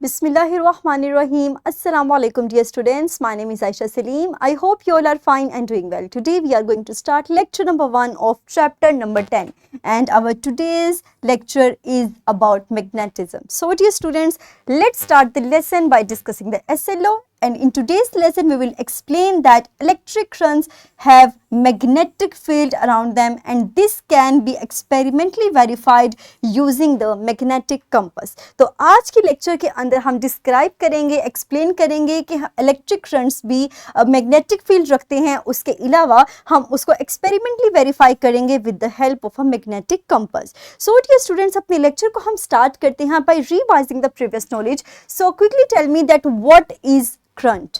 Bismillahirrahmanirrahim. Assalamu alaikum dear students. My name is Aisha Salim. I hope you all are fine and doing well. Today we are going to start lecture number 1 of chapter number 10 and our today's lecture is about magnetism. So dear students, let's start the lesson by discussing the SLO, and in today's lesson we will explain that electric currents have magnetic field around them and this can be experimentally verified using the magnetic compass. तो आज के lecture के अंदर हम describe करेंगे, explain करेंगे कि electric currents भी मैग्नेटिक फील्ड रखते हैं, उसके अलावा हम उसको एक्सपेरिमेंटली वेरीफाई करेंगे with the help of a magnetic compass. So dear students, अपने लेक्चर को हम स्टार्ट करते हैं by revising the previous knowledge. So quickly tell me that what is current.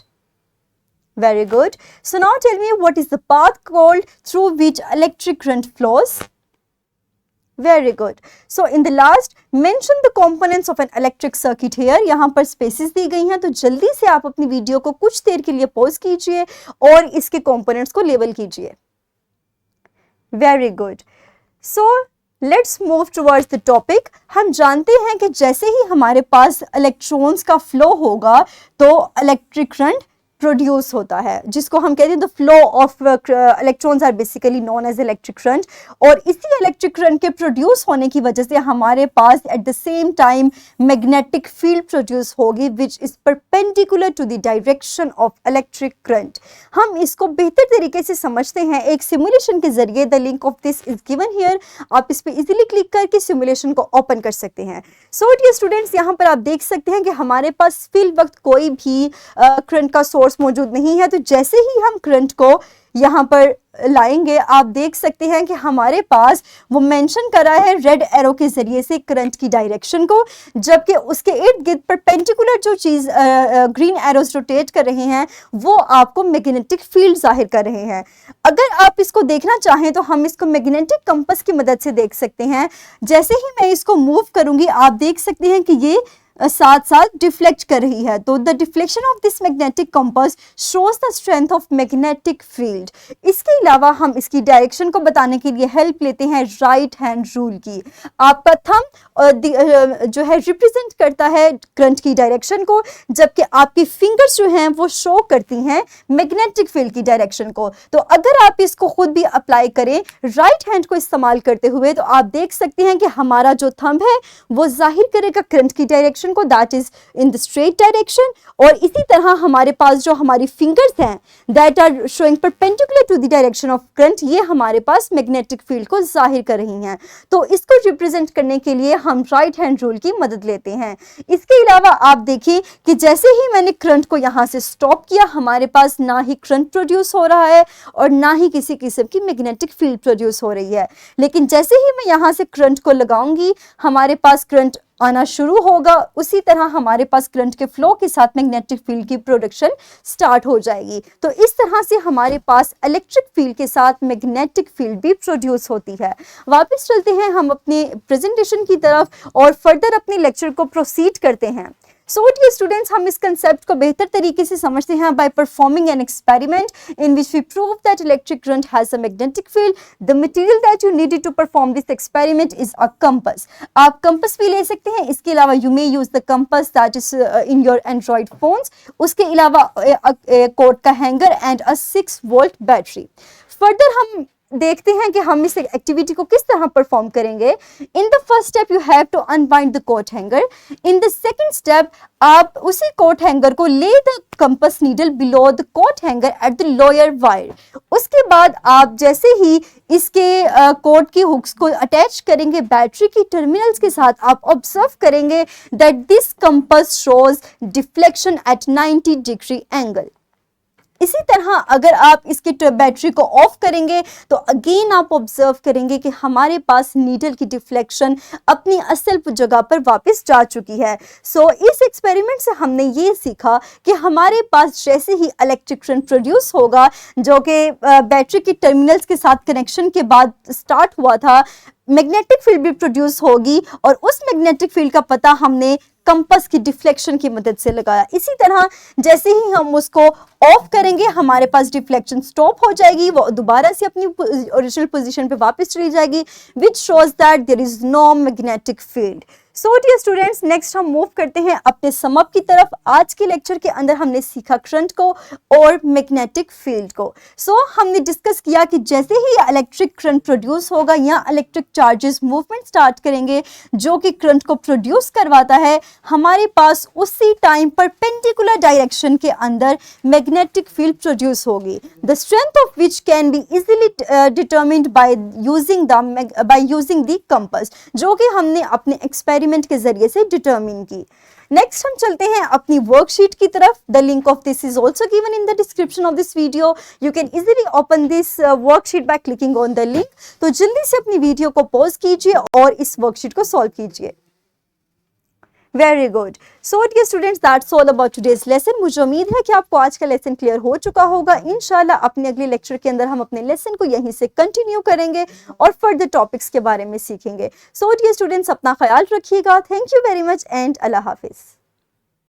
Very good. So now tell me what is the path called through which electric current flows. Very good. So in the last mention the components of an electric circuit here. यहाँ पर spaces दी गई हैं, तो जल्दी से आप अपनी video को कुछ देर के लिए पॉज कीजिए और इसके components को लेबल कीजिए. Very good. So let's move towards the topic. हम जानते हैं कि जैसे ही हमारे पास इलेक्ट्रॉन्स का फ्लो होगा तो इलेक्ट्रिक करंट प्रोड्यूस होता है, जिसको हम कहते हैं the flow of electrons are basically known as electric current. और इसी इलेक्ट्रिक करंट के प्रोड्यूस होने की वजह से हमारे पास at the same time magnetic field produce होगी which is perpendicular to the direction of electric current. हम इसको बेहतर तरीके से समझते हैं एक सिमुलेशन के जरिए. The link of this is given here. आप इस पर इजीली क्लिक करके सिमुलेशन को ओपन कर सकते हैं. सो डियर स्टूडेंट्स, यहाँ पर आप देख सकते हैं कि हमारे पास फिल वक्त कोई भी करंट का सोर्स मौजूद नहीं है. तो जैसे ही हम करंट को यहाँ पर लाएंगे, आप देख सकते हैं कि हमारे पास वो मेंशन करा है रेड एरो के जरिए से करंट की डायरेक्शन को, जबकि उसके इर्द गिर्द परपेंडिकुलर जो चीज ग्रीन एरोस रोटेट कर रहे हैं वो आपको मैग्नेटिक फील्ड जाहिर कर रहे हैं. अगर आप इसको देखना चाहें तो हम इसको मैग्नेटिक कंपास की मदद से देख सकते हैं. जैसे ही मैं इसको मूव करूंगी आप देख सकते हैं कि ये साथ साथ डिफ्लेक्ट कर रही है. तो the deflection of this magnetic compass shows the strength of magnetic field. इसके अलावा हम इसकी डायरेक्शन को बताने के लिए हेल्प लेते हैं राइट हैंड रूल की. आपका थंब जो है रिप्रेजेंट करता है करंट की डायरेक्शन को, जबकि आपकी फिंगर्स जो हैं वो शो करती हैं मैग्नेटिक फील्ड की डायरेक्शन को. तो अगर आप इसको खुद भी अप्लाई करें राइट हैंड को इस्तेमाल करते हुए तो आप देख सकते हैं कि हमारा जो थंब है वो जाहिर करेगा करंट की डायरेक्शन को, that is in the straight direction. और इसी तरह हमारे पास जो हमारी फिंगर्स हैं that are showing perpendicular to the direction of current, ये हमारे पास मैग्नेटिक फील्ड को जाहिर कर रही हैं. तो इसको रिप्रेजेंट करने के लिए हम राइट हैंड रूल की मदद लेते हैं. इसके अलावा आप देखिए कि जैसे ही मैंने करंट को यहाँ से स्टॉप किया, हमारे पास ना ही करंट प्रोड्यूस हो रहा है और ना ही किसी किस्म की मैग्नेटिक फील्ड प्रोड्यूस हो रही है. लेकिन जैसे ही मैं यहाँ से करंट को लगाऊंगी हमारे पास करंट आना शुरू होगा. उसी तरह हमारे पास करंट के फ्लो के साथ मैग्नेटिक फील्ड की प्रोडक्शन स्टार्ट हो जाएगी. तो इस तरह से हमारे पास इलेक्ट्रिक फील्ड के साथ मैग्नेटिक फील्ड भी प्रोड्यूस होती है. वापस चलते हैं हम अपने प्रेजेंटेशन की तरफ और फर्दर अपने लेक्चर को प्रोसीड करते हैं. सो डियर स्टूडेंट्स, हम इस कंसेप्ट को बेहतर तरीके से समझते हैं by performing an experiment in which we prove that electric current has a magnetic field. The material that you needed to perform this experiment is a compass. आप कंपास भी ले सकते हैं. इसके अलावा you may use the compass that is in your android phones. उसके अलावा coat का hanger and a 6 volt battery. Further हम देखते हैं कि हम इस एक्टिविटी को किस तरह परफॉर्म करेंगे. In the first step you have to unbind the coat hanger. In the second step आप उसी कोट हैंगर को ले the compass needle below the coat hanger at the lower wire. उसके बाद आप जैसे ही इसके कोट की हुक्स को अटैच करेंगे बैटरी की टर्मिनल्स के साथ, आप ऑब्जर्व करेंगे that this compass shows deflection at 90 degree angle. इसी तरह अगर आप इसकी बैटरी को ऑफ करेंगे तो अगेन आप ऑब्जर्व करेंगे कि हमारे पास नीडल की डिफ्लेक्शन अपनी असल जगह पर वापस जा चुकी है. सो इस एक्सपेरिमेंट से हमने ये सीखा कि हमारे पास जैसे ही इलेक्ट्रिक करंट प्रोड्यूस होगा जो कि बैटरी की टर्मिनल्स के साथ कनेक्शन के बाद स्टार्ट हुआ था, मैग्नेटिक फील्ड भी प्रोड्यूस होगी और उस मैग्नेटिक फील्ड का पता हमने कंपास की डिफ्लेक्शन की मदद से लगाया. इसी तरह जैसे ही हम उसको ऑफ करेंगे हमारे पास डिफ्लेक्शन स्टॉप हो जाएगी, वो दोबारा से अपनी ओरिजिनल पोजीशन पे वापस चली जाएगी, which shows that there is no magnetic field. So dear students, next हम मूव करते हैं अपने सम अप की तरफ। आज के लेक्चर के अंदर हमने सीखा करंट को और मैग्नेटिक फील्ड को। हमने डिस्कस किया कि जैसे ही इलेक्ट्रिक करंट प्रोड्यूस होगा या इलेक्ट्रिक चार्जेस मूवमेंट स्टार्ट करेंगे जो कि करंट को प्रोड्यूस करवाता है, हमारे पास उसी टाइम परपेंडिकुलर डायरेक्शन के अंदर मैग्नेटिक फील्ड प्रोड्यूस होगी, the strength of which can be easily determined by using the compass, जो कि हमने अपने एक्सपेरिमेंट के जरिए से डिटरमिन की। नेक्स्ट हम चलते हैं अपनी वर्कशीट की तरफ। The link of this is also given in the description of this video. You can easily open this worksheet by clicking on the link. तो जल्दी से अपनी वीडियो को पॉज कीजिए और इस वर्कशीट को सॉल्व कीजिए। Very good. So dear students, that's all about today's lesson. मुझे उम्मीद है कि आपको आज का लेसन क्लियर हो चुका होगा। इंशाल्लाह अपने अगले लेक्चर के अंदर हम अपने लेसन को यहीं से कंटिन्यू करेंगे और फर्दर टॉपिक्स के बारे में सीखेंगे। सो डियर स्टूडेंट्स, अपना ख्याल रखिएगा। Thank you very much and Allah Hafiz.